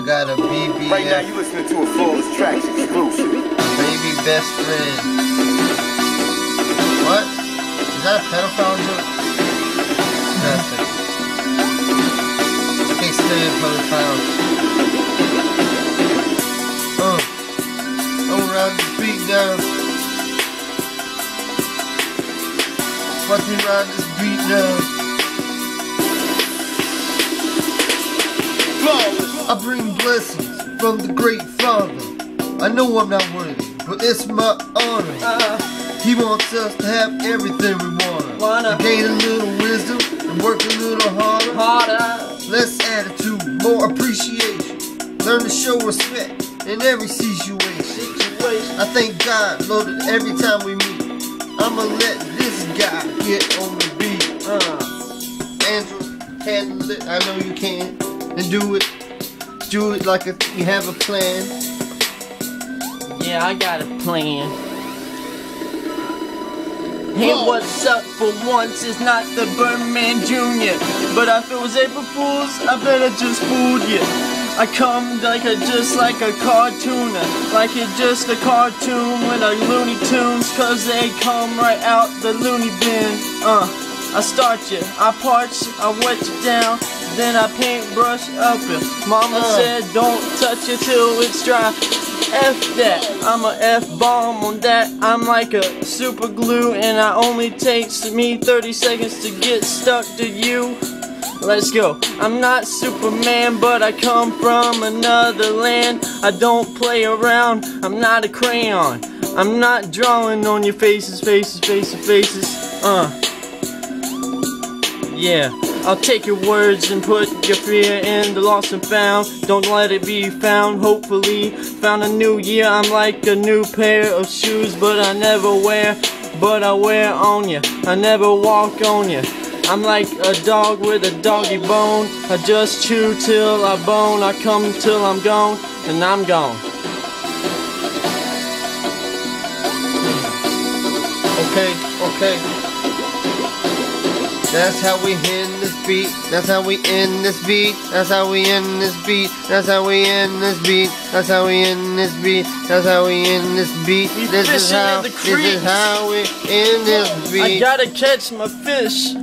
got a BBF. Right now you listening to a Flawless Tracks exclusive. Baby best friend. What? Is that a pedophile joke? Disgusting. I can't stand pedophiles. I'm around this beat now. Watch me ride this beat now. I bring blessings from the great Father. I know I'm not worthy, but it's my honor. He wants us to have everything we wanna. Gain a little wisdom and work a little harder. Less attitude, more appreciation. Learn to show respect in every situation. I thank God, Lord, every time we meet. I'ma let this guy get on the beat. Andrew, handle it. I know you can. And do it. Do it like you have a plan. Yeah, I got a plan. Hey, what's up for once? It's not the Birdman Jr. But if it was April Fool's, I better just fooled you. I come just like a cartooner, like it's just a cartoon with a Looney Tunes, cause they come right out the loony bin. I start you, I parch you, I wet you down, then I paintbrush up you. Mama said don't touch it till it's dry. F that, I'm a F-bomb on that. I'm like a super glue and I only takes me 30 seconds to get stuck to you. Let's go. I'm not Superman, but I come from another land. I don't play around, I'm not a crayon. I'm not drawing on your faces. Yeah, I'll take your words and put your fear in the lost and found. Don't let it be found, hopefully. Found a new year, I'm like a new pair of shoes, but I never wear, but I wear on you. I never walk on you. I'm like a dog with a doggy bone. I just chew till I bone. I come till I'm gone, and I'm gone. Okay. That's how we end this beat. That's how we end this beat. That's how we end this beat. That's how we end this beat. That's how we end this beat. That's how we end this beat. This is how we end this beat. I gotta catch my fish.